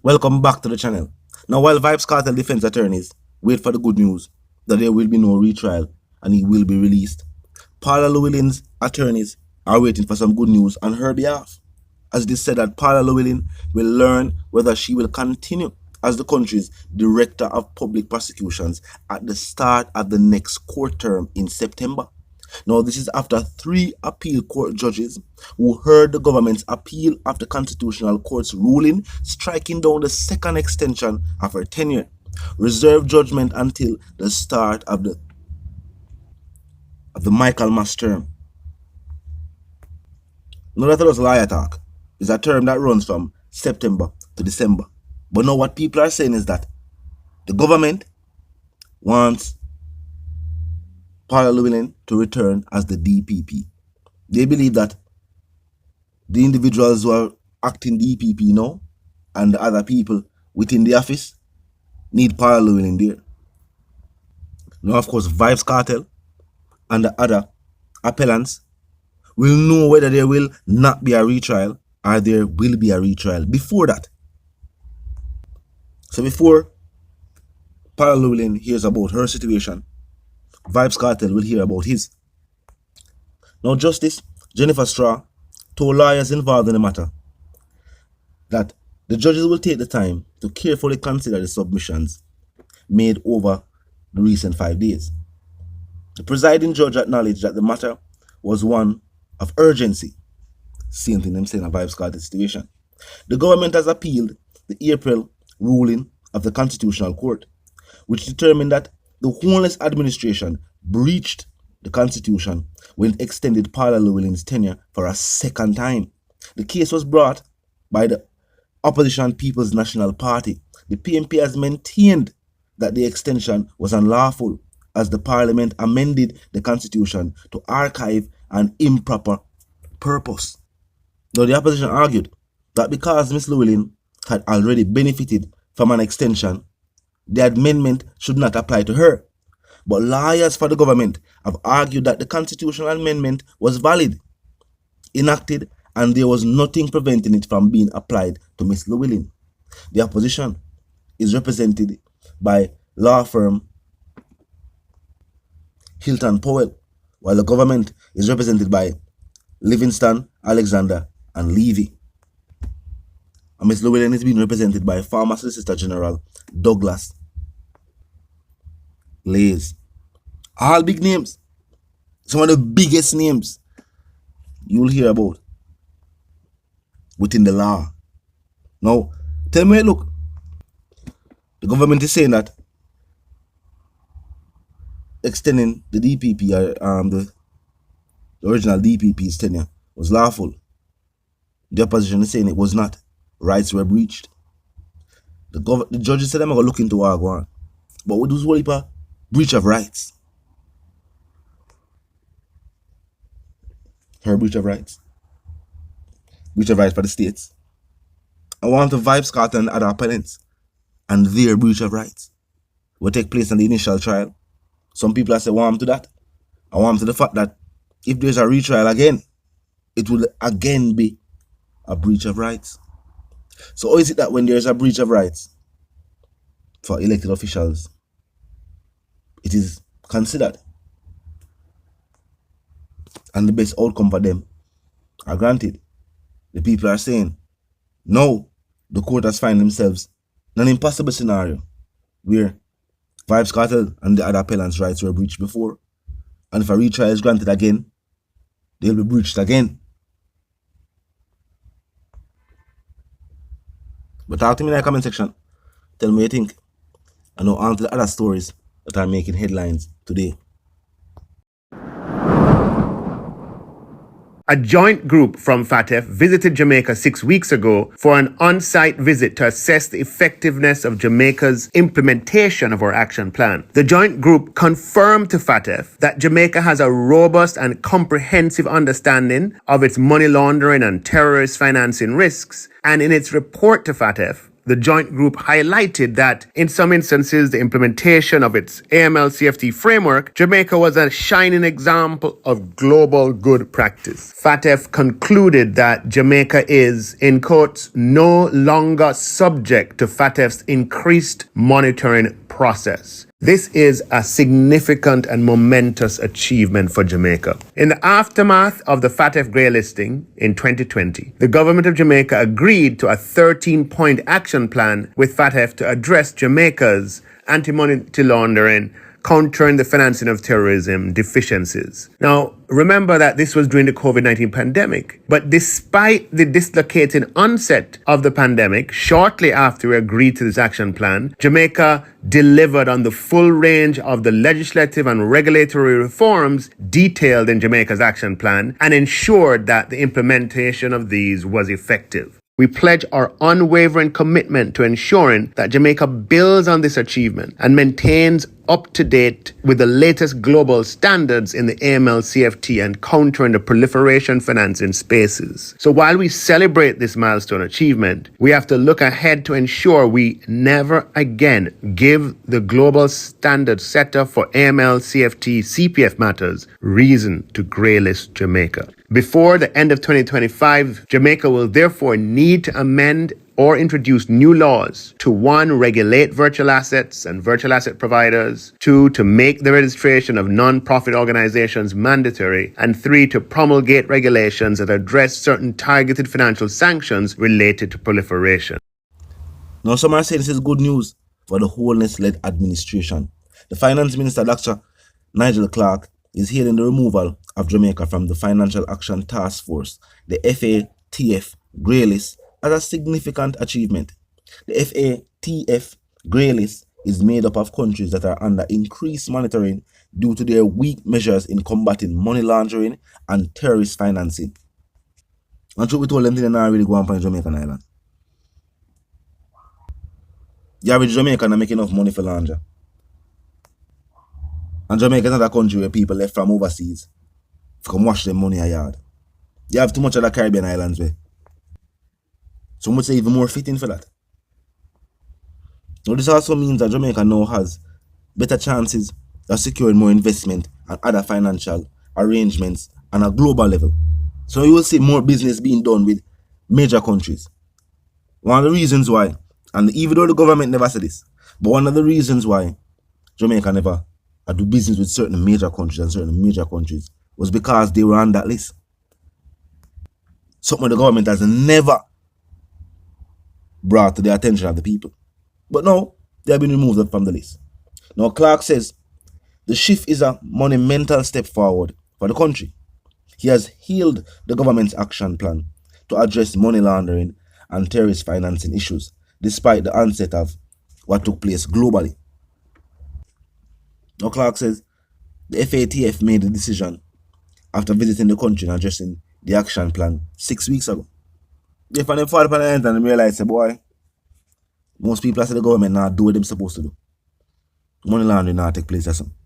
Welcome back to the channel. Now, while Vybz Kartel defense attorneys wait for the good news that there will be no retrial and he will be released, Paula Llewellyn's attorneys are waiting for some good news on her behalf, as it is said that Paula Llewellyn will learn whether she will continue as the country's Director of Public Prosecutions at the start of the next court term in September. Now, this is after 3 appeal court judges who heard the government's appeal of the Constitutional Court's ruling striking down the second extension of her tenure, reserved judgment until the start of the Michaelmas term. Now, that was liar talk. It's a term that runs from September to December. But now what people are saying is that the government wants Paula Llewellyn to return as the DPP. They believe that the individuals who are acting DPP now and the other people within the office need Paula Llewellyn there. Now, of course, Vybz Kartel and the other appellants will know whether there will not be a retrial or there will be a retrial before that. So before Paula Llewellyn hears about her situation, Vybz Kartel will hear about his. Now, Justice Jennifer Straw told lawyers involved in the matter that the judges will take the time to carefully consider the submissions made over the recent 5 days. The presiding judge acknowledged that the matter was one of urgency. Same thing them saying a Vybz Kartel situation. The government has appealed the April ruling of the Constitutional Court, which determined that the Holness administration breached the Constitution when it extended Paula Llewellyn's tenure for a second time. The case was brought by the opposition People's National Party. The PNP has maintained that the extension was unlawful, as the Parliament amended the Constitution to archive an improper purpose. Now, the opposition argued that because Ms. Llewellyn had already benefited from an extension, the amendment should not apply to her. But lawyers for the government have argued that the constitutional amendment was valid, enacted, and there was nothing preventing it from being applied to Ms. Llewellyn. The opposition is represented by law firm Hilton Powell, while the government is represented by Livingston, Alexander, and Levy. And Ms. Llewellyn is being represented by former Solicitor General Douglas Lays. All big names. Some of the biggest names you'll hear about within the law. Now, tell me, look, the government is saying that extending the DPP, the original DPP's tenure was lawful. The opposition is saying it was not. Rights were breached. The judges said I'm going to look into what going on. But what was a breach of rights? Her breach of rights. Breach of rights for the states. I want the Vybz Kartel and other appellants and their breach of rights will take place in the initial trial. Some people have said, warm to that. I warm to the fact that if there's a retrial again, it will again be a breach of rights. So how is it that when there's a breach of rights for elected officials, it is considered and the best outcome for them are granted? The people are saying, no, the court has found themselves in an impossible scenario where Vybz Kartel and the other appellants' rights were breached before, and if a retrial is granted again, they'll be breached again. But talk to me in the comment section. Tell me what you think. And now on to the other stories that are making headlines today. A joint group from FATF visited Jamaica 6 weeks ago for an on-site visit to assess the effectiveness of Jamaica's implementation of our action plan. The joint group confirmed to FATF that Jamaica has a robust and comprehensive understanding of its money laundering and terrorist financing risks, and in its report to FATF, the joint group highlighted that in some instances, the implementation of its AML-CFT framework, Jamaica was a shining example of global good practice. FATF concluded that Jamaica is, in quotes, no longer subject to FATF's increased monitoring process. This is a significant and momentous achievement for Jamaica. In the aftermath of the FATF grey listing in 2020, the government of Jamaica agreed to a 13-point action plan with FATF to address Jamaica's anti-money laundering, countering the financing of terrorism deficiencies. Now, remember that this was during the COVID-19 pandemic, but despite the dislocating onset of the pandemic, shortly after we agreed to this action plan, Jamaica delivered on the full range of the legislative and regulatory reforms detailed in Jamaica's action plan and ensured that the implementation of these was effective. We pledge our unwavering commitment to ensuring that Jamaica builds on this achievement and maintains up to date with the latest global standards in the AML-CFT and countering the proliferation financing spaces. So while we celebrate this milestone achievement, we have to look ahead to ensure we never again give the global standard setter for AML-CFT CPF matters reason to greylist Jamaica. Before the end of 2025, Jamaica will therefore need to amend or introduce new laws to 1, regulate virtual assets and virtual asset providers, 2, to make the registration of non-profit organizations mandatory, and 3, to promulgate regulations that address certain targeted financial sanctions related to proliferation. Now, some are saying this is good news for the Holness-led administration. The Finance Minister, Dr. Nigel Clark, is hailing the removal of Jamaica from the Financial Action Task Force, the FATF grey list, as a significant achievement. The FATF grey list is made up of countries that are under increased monitoring due to their weak measures in combating money laundering and terrorist financing. And truth be told, them things not really go on the Jamaican island. The average Jamaican are making enough money for launder. And Jamaica is not a country where people left from overseas come wash their money a yard. You have too much of the Caribbean islands where. So much say even more fitting for that. Now this also means that Jamaica now has better chances of securing more investment and other financial arrangements on a global level. So you will see more business being done with major countries. One of the reasons why, and even though the government never said this, but one of the reasons why Jamaica never do business with certain major countries was because they were on that list. Something the government has never brought to the attention of the people. But now, they have been removed from the list. Now, Clark says, the shift is a monumental step forward for the country. He has hailed the government's action plan to address money laundering and terrorist financing issues, despite the onset of what took place globally. Now, Clark says, the FATF made the decision after visiting the country and addressing the action plan 6 weeks ago. They found them fall upon the end and realized, say, boy, most people say the government not do what they're supposed to do. Money laundering not take place. That's something.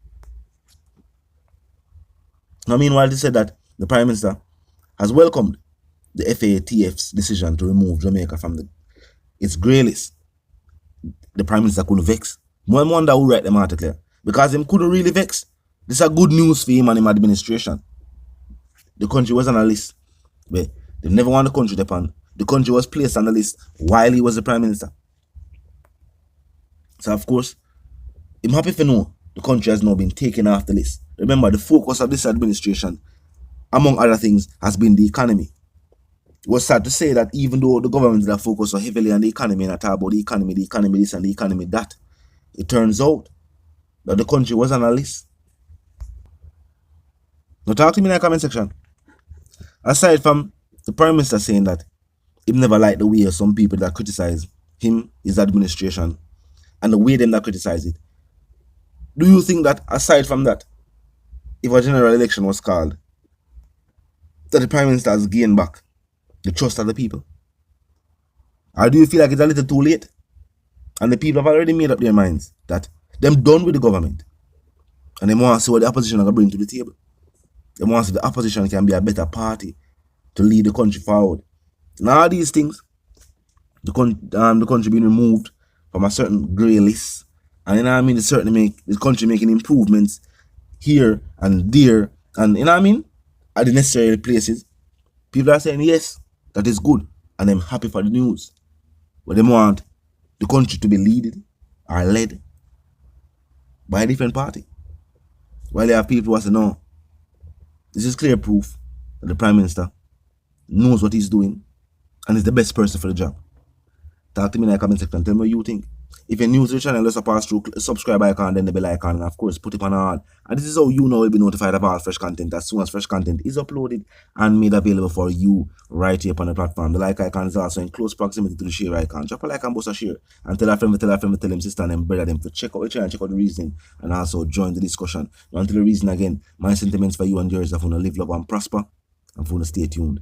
Now, meanwhile, they said that the Prime Minister has welcomed the FATF's decision to remove Jamaica from its grey list. The Prime Minister couldn't vex. One wonder who write them article here. Because him couldn't really vex. This is a good news for him and his administration. The country was on a list where they never want the country to depend. The country was placed on the list while he was the Prime Minister. So, of course, I'm happy to know the country has now been taken off the list. Remember, the focus of this administration, among other things, has been the economy. It was sad to say that even though the government that focused so heavily on the economy and talk about the economy this and the economy that, it turns out that the country was on a list. Now talk to me in the comment section. Aside from the Prime Minister saying that he never liked the way of some people that criticize him, his administration, and the way them that criticize it, do you think that aside from that, if a general election was called, that the Prime Minister has gained back the trust of the people? Or do you feel like it's a little too late? And the people have already made up their minds that them done with the government. And they want to see what the opposition are going to bring to the table. They want to see if the opposition can be a better party to lead the country forward. And all these things, the country being removed from a certain grey list. And you know what I mean, it's certainly make the country making improvements here and there, and you know what I mean, at the necessary places. People are saying yes, that is good, and I'm happy for the news. But they want the country to be led by a different party. While they have people who say no, this is clear proof that the Prime Minister knows what he's doing and is the best person for the job. Talk to me in the comment section. Tell me what you think. If you're new to the channel, just pass through, subscribe icon, then the bell icon, and of course put it on all. And this is how you know you'll be notified of all fresh content as soon as fresh content is uploaded and made available for you right here on the platform. The like icon is also in close proximity to the share icon. Drop a like and boost a share. And tell a friend, tell him, sister, and brother them to check out the channel, check out the reasoning, and also join the discussion. Now, until the reason again, my sentiments for you and yours are for to live, love, and prosper, and for to stay tuned.